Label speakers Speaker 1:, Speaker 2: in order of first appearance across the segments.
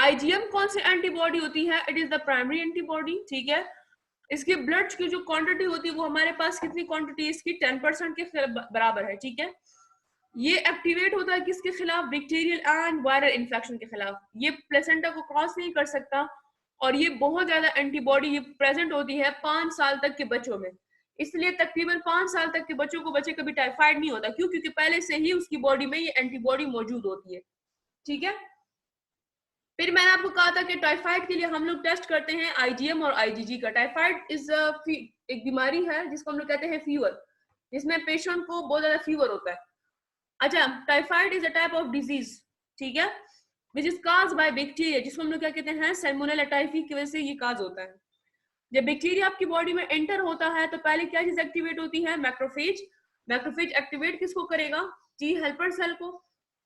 Speaker 1: IgM कौन सी antibody होती है? It is the primary antibody, ठीक है। इसकी ब्लड की जो क्वांटिटी होती है वो हमारे पास कितनी क्वांटिटी, इसकी 10% के बराबर है, ठीक है। ये एक्टिवेट होता है किसके खिलाफ? बैक्टीरियल एंड वायरल इन्फेक्शन के खिलाफ। ये प्लेसेंटा को क्रॉस नहीं कर सकता, और ये बहुत ज्यादा एंटीबॉडी ये प्रेजेंट होती है 5 साल तक के बच्चों में। इसलिए तकरीबन 5 साल तक के बच्चों को बच्चे कभी टाइफाइड नहीं होता। क्यों? क्योंकि पहले से ही उसकी बॉडी में ये एंटीबॉडी मौजूद होती है, ठीक है। फिर मैंने आपको कहा था कि टाइफाइड के लिए हम लोग टेस्ट करते हैं आईजीएम और आईजीजी का। टाइफाइड इज एक बीमारी है जिसको हम लोग कहते हैं फीवर, जिसमें पेशेंट को बहुत ज्यादा फीवर होता है। अच्छा, typhoid is a type of disease, ठीक है, which is cause by bacteria, जिसको हम लोग क्या कहते हैं? सैल्मोनेला टाइफी की वजह से ये काज होता है। जब बैक्टीरिया आपकी बॉडी में एंटर होता है तो पहले क्या चीज एक्टिवेट होती है? मैक्रोफेज। मैक्रोफेज एक्टिवेट किसको करेगा? टी हेल्पर सेल को।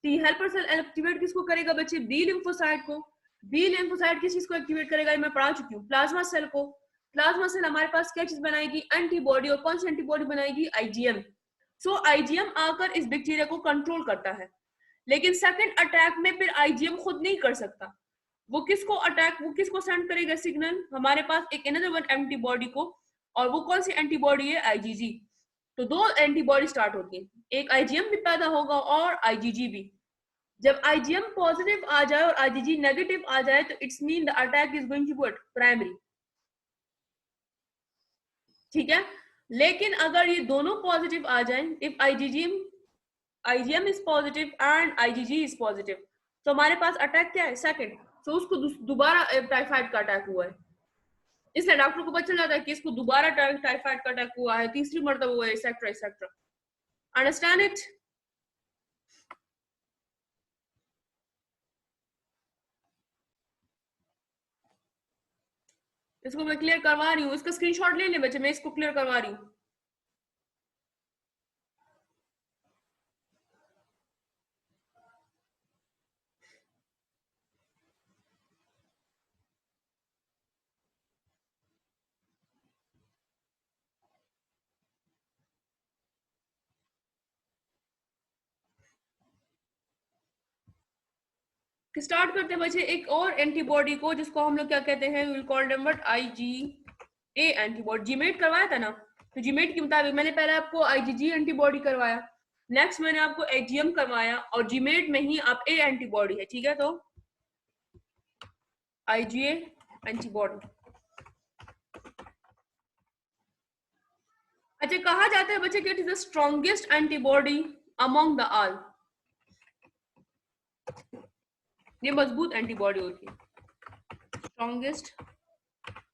Speaker 1: टी हेल्पर सेल एक्टिवेट किसको करेगा बच्चे? बी लिम्फोसाइट को। बी लिम्फोसाइट किस चीज को एक्टिवेट करेगा? ये मैं पढ़ा चुकी हूँ, प्लाज्मा सेल को। प्लाज्मा सेल हमारे पास क्या चीज बनाएगी? एंटीबॉडी। और कौन सी एंटीबॉडी बनाएगी? आईजीएम। सो आईजीएम आकर इस बैक्टीरिया को कंट्रोल करता है। लेकिन सेकंड अटैक में फिर आईजीएम खुद नहीं कर सकता। वो किसको सेंड करेगा सिग्नल? हमारे पास एक अनदर वन एंटीबॉडी को। और वो कौन सी एंटीबॉडी है? आईजीजी। तो दो एंटीबॉडी स्टार्ट होती है, एक आईजीएम भी पैदा होगा और आईजीजी भी। जब आईजीएम पॉजिटिव आ जाए और आईजीजी नेगेटिव आ जाए तो it's mean the attack is going to be primary, ठीक है। लेकिन अगर ये दोनों पॉजिटिव आ जाए, if IgM is positive and IgG is positive, तो हमारे पास अटैक क्या है? सेकंड। तो उसको दोबारा टाइफाइड का अटैक हुआ है। इसलिए डॉक्टर को पता चल जाता है कि इसको दोबारा टाइफाइड का अटैक हुआ है, तीसरी मरतबा हुआ है, एक्सेट्रा एक्सेट्रा। Understand it? इसको मैं क्लियर करवा रही हूँ, इसका स्क्रीनशॉट ले ले बच्चे, मैं इसको क्लियर करवा रही हूँ। स्टार्ट करते हैं बच्चे एक और एंटीबॉडी को, जिसको हम लोग क्या कहते हैं? Will call them what? IgA antibody. GMAT करवाया था ना, तो जीमेट के मुताबिक मैंने पहले आपको आईजीजी एंटीबॉडी करवाया, नेक्स्ट मैंने आपको आईजीएम करवाया, और जीमेट में ही आप ए एंटीबॉडी है, ठीक है। तो आईजीए एंटीबॉडी। अच्छा, कहा जाता है बच्चे कि it is the strongest antibody among the all. ये मजबूत एंटीबॉडी होती है, स्ट्रॉन्गेस्ट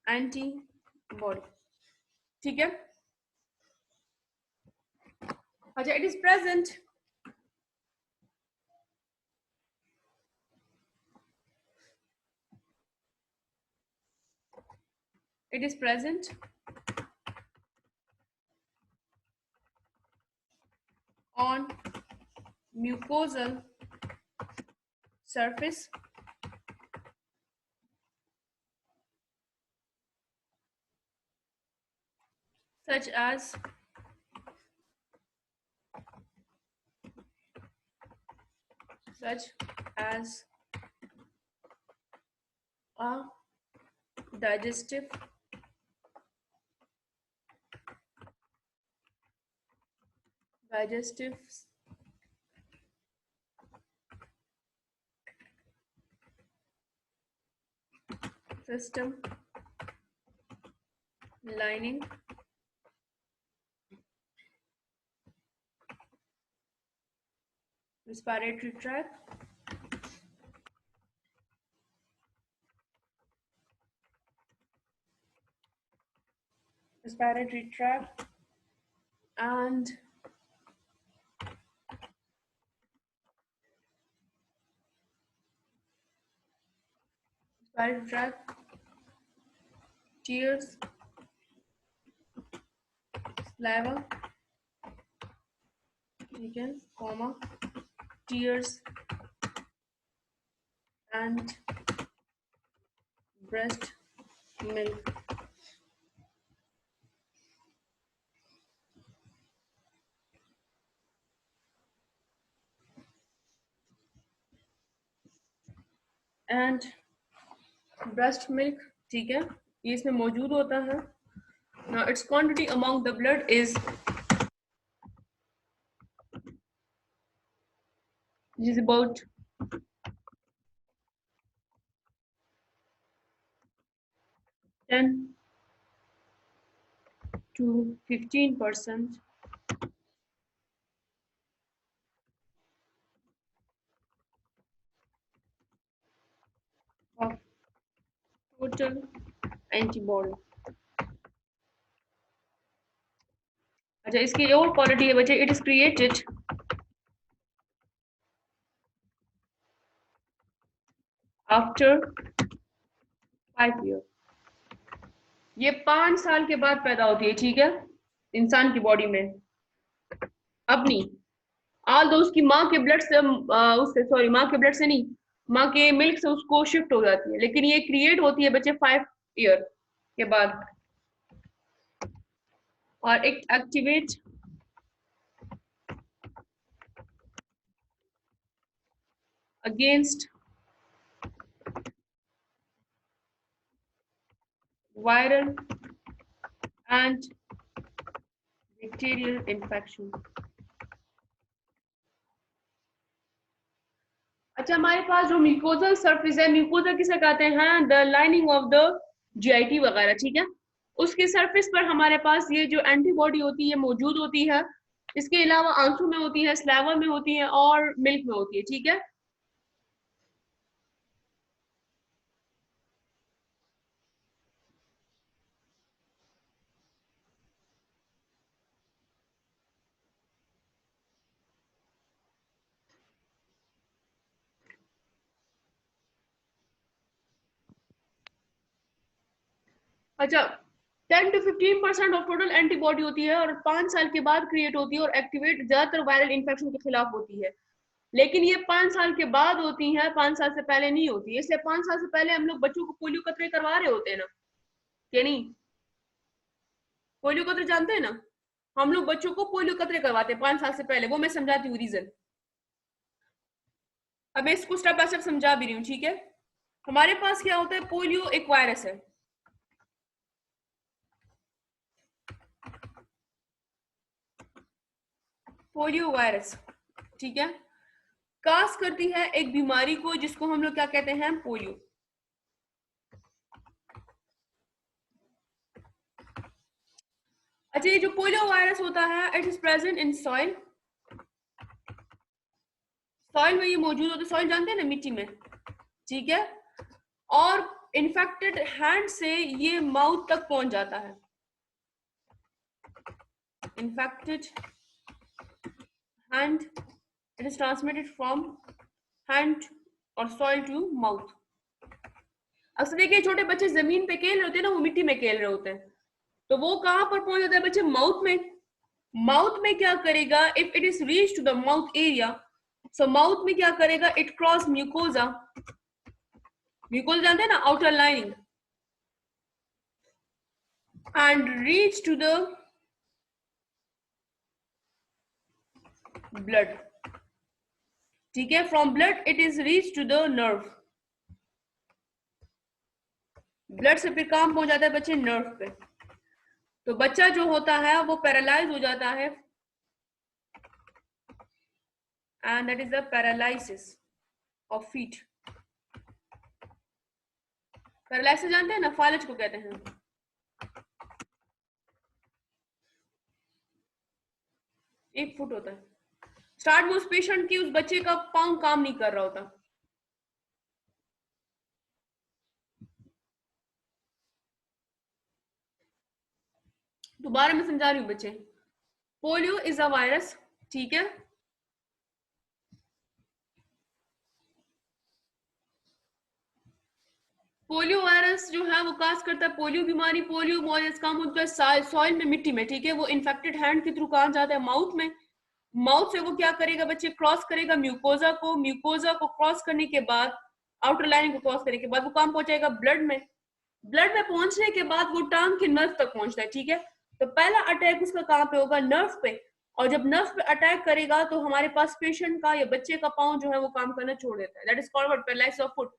Speaker 1: एंटीबॉडी, ठीक है। अच्छा, it is present on mucosal surface such as a digestive system lining, respiratory tract, and tears, saliva, tears and breast milk. And breast milk, ठीक है, ये इसमें मौजूद होता है। Now it's quantity among the blood is about 10 to 15% of total antibody। अच्छा, इसकी और क्वालिटी है बच्चे, it is created after 5 year. ये 5 साल के बाद पैदा होती है, ठीक है, इंसान की बॉडी में। अपनी ऑल दो उसकी माँ के ब्लड से उससे सॉरी माँ के ब्लड से नहीं, माँ के मिल्क से उसको शिफ्ट हो जाती है, लेकिन ये क्रिएट होती है बच्चे 5 ईयर के बाद। और एक activate against viral and bacterial infection. अच्छा, हमारे पास जो म्यूकोजल सरफेस है, म्यूकोजा किसे कहते हैं, the lining of the GIT वगैरह, ठीक है, उसके सरफेस पर हमारे पास ये जो एंटीबॉडी होती है मौजूद होती है। इसके अलावा आंसू में होती है, स्लावा में होती है और मिल्क में होती है, ठीक है। अच्छा, 10 to 15% ऑफ टोटल एंटीबॉडी होती है और 5 साल के बाद क्रिएट होती है और एक्टिवेट ज्यादातर वायरल इन्फेक्शन के खिलाफ होती है। लेकिन ये 5 साल के बाद होती है, 5 साल से पहले नहीं होती है। इसलिए 5 साल से पहले हम लोग बच्चों को पोलियो कतरे करवा रहे होते हैं ना, कि नहीं? पोलियो कतरे जानते हैं ना, हम लोग बच्चों को पोलियो कतरे करवाते हैं 5 साल से पहले। वो मैं समझाती हूँ रीजन। अब मैं इसको स्टेप बाय स्टेप समझा भी रही हूँ, ठीक है। हमारे पास क्या होता है, पोलियो एक वायरस है, पोलियो वायरस, ठीक है, काज करती है एक बीमारी को जिसको हम लोग क्या कहते हैं, पोलियो। अच्छा, ये जो पोलियो वायरस होता है, it is present in soil. Soil में ये मौजूद होता है, सॉइल जानते हैं ना, मिट्टी में, ठीक है। और इन्फेक्टेड हैंड से ये माउथ तक पहुंच जाता है। Infected hand, it is transmitted from hand और सॉइल टू माउथ। अक्सर देखिए छोटे बच्चे जमीन पे खेल रहे होते हैं ना, वो मिट्टी में खेल रहे होते हैं, तो वो कहां पर पहुंच जाता है बच्चे, माउथ में। माउथ में क्या करेगा, if it is reach to the mouth area, so mouth में क्या करेगा, इट क्रॉस म्यूकोजा। म्यूकोजा जानते हैं ना, outer lining, and reach to the blood, ठीक है। From blood it is reach to the nerve. Blood से फिर काम पहुंच जाता है बच्चे नर्व पे। तो बच्चा जो होता है वो पैरालाइज हो जाता है, and that is the paralysis of feet. Paralysis जानते हैं ना, फालज को कहते हैं। एक फुट होता है। स्टार्ट में उस पेशेंट की, उस बच्चे का पांव काम नहीं कर रहा होता। दोबारा मैं समझा रही हूँ बच्चे, पोलियो इज अ वायरस, ठीक है। पोलियो वायरस जो है वो काज करता है पोलियो बीमारी। पोलियो वायरस काम होता है सॉइल में, मिट्टी में, ठीक है। वो इन्फेक्टेड हैंड के थ्रू कहाँ जाता है, माउथ में। माउथ से वो क्या करेगा बच्चे, क्रॉस करेगा म्यूकोजा को। म्यूकोजा को क्रॉस करने के बाद, आउटर लाइनिंग को क्रॉस करने के बाद वो काम पहुंचाएगा ब्लड में। ब्लड में पहुंचने के बाद वो टांग के नर्व तक पहुंचता है, ठीक है। तो पहला अटैक उसका कहाँ पे होगा, नर्व पे। और जब नर्व पे अटैक करेगा तो हमारे पास पेशेंट का या बच्चे का पाँव जो है वो काम करना छोड़ देता है। That is called paralysis of foot.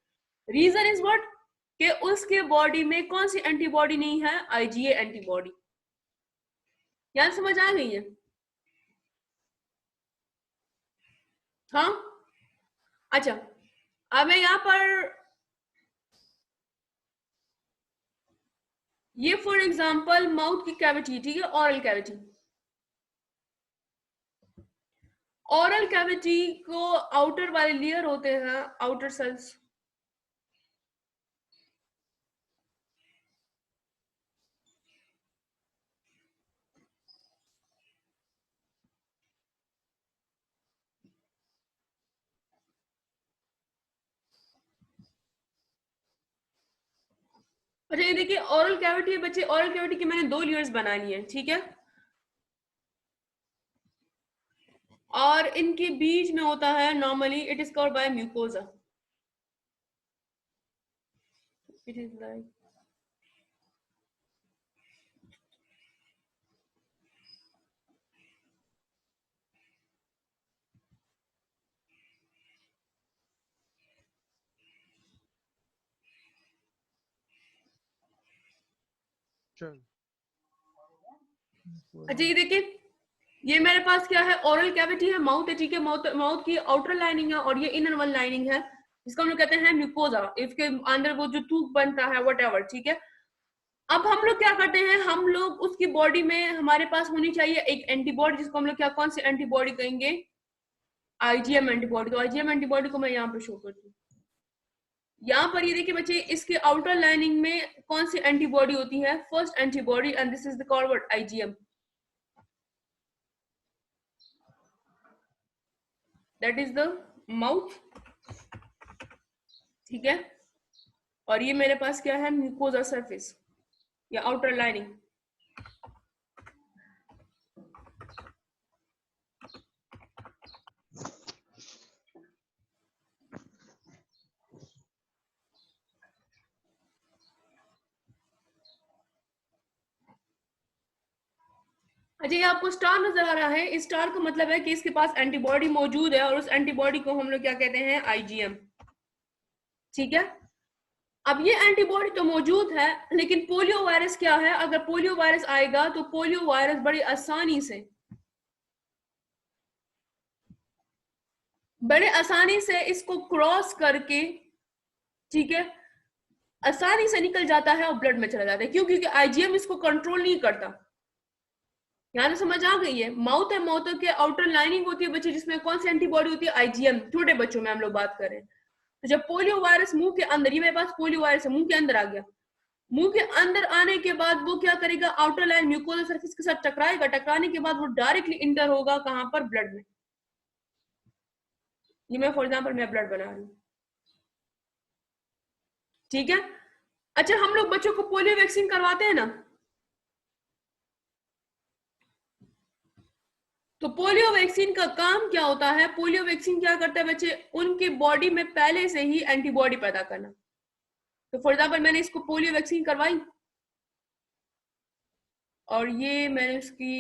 Speaker 1: Reason is what, कि उसके बॉडी में कौन सी एंटीबॉडी नहीं है, आईजीए एंटीबॉडी। यहां समझ आ गई है? हाँ, अच्छा। अब मैं यहाँ पर ये फॉर एग्जांपल माउथ की कैविटी, ठीक है, ऑरल कैविटी। ऑरल कैविटी को आउटर वाले लेयर होते हैं आउटर सेल्स, अच्छा ये देखिए ऑरल कैविटी है बच्चे, ऑरल कैविटी की मैंने 2 लेयर्स बनानी है, ठीक है, और इनके बीच में होता है normally it is covered by mucosa, it is like अच्छा ये देखिए ये मेरे पास क्या है, ओरल कैविटी है, माउथ है, ठीक है, माउथ की आउटर लाइनिंग है और ये इनर वन लाइनिंग है, जिसको हम लोग कहते हैं म्यूकोजा, इसके अंदर वो जो थूक बनता है व्हाटएवर, ठीक है। अब हम लोग क्या करते हैं, हम लोग उसकी बॉडी में हमारे पास होनी चाहिए एक एंटीबॉडी, जिसको हम लोग क्या कौन सी एंटीबॉडी कहेंगे, आईजीएम एंटीबॉडी। तो आईजीएम एंटीबॉडी को मैं यहाँ पे शो करती हूँ। यहाँ पर ये देखिए बच्चे इसके आउटर लाइनिंग में कौन सी एंटीबॉडी होती है, first antibody, and this is the called IgM, that is the mouth, ठीक है। और ये मेरे पास क्या है, म्यूकोजा सरफेस या आउटर लाइनिंग। अच्छा ये आपको स्टार नजर आ रहा है, इस स्टार का मतलब है कि इसके पास एंटीबॉडी मौजूद है और उस एंटीबॉडी को हम लोग क्या कहते हैं, आईजीएम, ठीक है। अब ये एंटीबॉडी तो मौजूद है, लेकिन पोलियो वायरस क्या है, अगर पोलियो वायरस आएगा तो पोलियो वायरस बड़ी आसानी से इसको क्रॉस करके, ठीक है, आसानी से निकल जाता है और ब्लड में चला जाता है। क्यों? क्योंकि आईजीएम इसको कंट्रोल नहीं करता। यहाँ समझ आ गई है? माउथ है, माउथ के आउटर लाइनिंग होती है बच्चे, जिसमें कौन सी एंटीबॉडी होती है, आईजीएम। छोटे बच्चों में हम लोग बात करें तो जब पोलियो वायरस मुंह के अंदर, ये मेरे पास पोलियो वायरस है, मुंह के अंदर आ गया, मुंह के अंदर आने के बाद वो क्या करेगा, आउटर लाइन म्यूकोजल सरफेस के साथ टकराएगा, टकराने के बाद वो डायरेक्टली इंटर होगा कहां पर, ब्लड में। ये मैं फॉर एग्जाम्पल मैं ब्लड बना रही हूँ, ठीक है। अच्छा हम लोग बच्चों को पोलियो वैक्सीन करवाते हैं ना, तो पोलियो वैक्सीन का काम क्या होता है, पोलियो वैक्सीन क्या करता है बच्चे, उनके बॉडी में पहले से ही एंटीबॉडी पैदा करना। तो फॉर एग्जाम्पल मैंने इसको पोलियो वैक्सीन करवाई और ये मैंने उसकी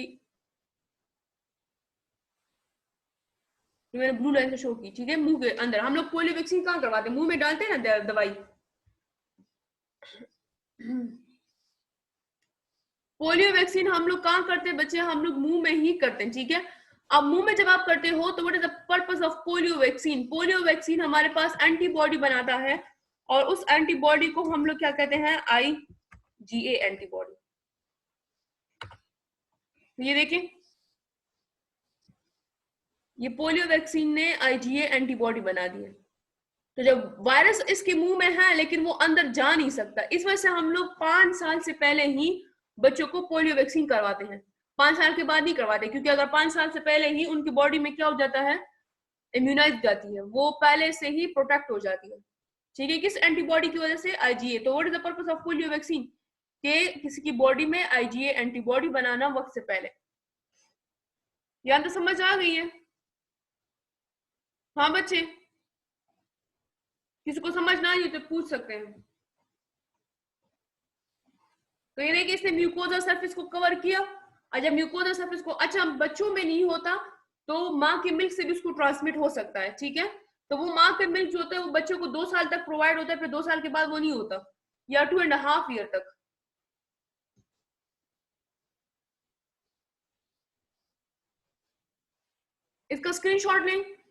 Speaker 1: मैंने ब्लू लाइन से शो की, ठीक है। मुंह के अंदर हम लोग पोलियो वैक्सीन कहाँ करवाते हैं, मुंह में डालते हैं ना दवाई। पोलियो वैक्सीन हम लोग कहाँ करते हैं बच्चे, हम लोग मुंह में ही करते हैं, ठीक है। अब मुंह में जब आप करते हो तो what is the purpose of polio vaccine, polio vaccine हमारे पास एंटीबॉडी बनाता है और उस एंटीबॉडी को हम लोग क्या कहते हैं, आईजीए एंटीबॉडी। ये देखिए ये पोलियो वैक्सीन ने आईजीए एंटीबॉडी बना दी है। तो जब वायरस इसके मुंह में है लेकिन वो अंदर जा नहीं सकता, इस वजह से हम लोग 5 साल से पहले ही बच्चों को पोलियो वैक्सीन करवाते हैं, 5 साल के बाद नहीं करवाते, क्योंकि अगर 5 साल से पहले ही उनकी बॉडी में क्या हो जाता है, इम्यूनाइज जाती है, वो पहले से ही प्रोटेक्ट हो जाती है, ठीक है, किस एंटीबॉडी की वजह से, आईजीए। तो what is the purpose of polio vaccine, के किसी की बॉडी में आईजीए एंटीबॉडी बनाना वक्त से पहले। यहां तो समझ आ गई है? हाँ बच्चे, किसी को समझ ना आई तो पूछ सकते हैं। तो ये देखिए इसने म्यूकोजा सरफेस को कवर किया, और जब म्यूकोजा सरफेस को, अच्छा बच्चों में नहीं होता तो माँ के मिल्क से भी उसको ट्रांसमिट हो सकता है, ठीक है। तो वो माँ के मिल्क जो होता है वो बच्चों को 2 साल तक प्रोवाइड होता है, फिर 2 साल के बाद वो नहीं होता। या 2.5 ईयर तक। इसका स्क्रीनशॉट लें।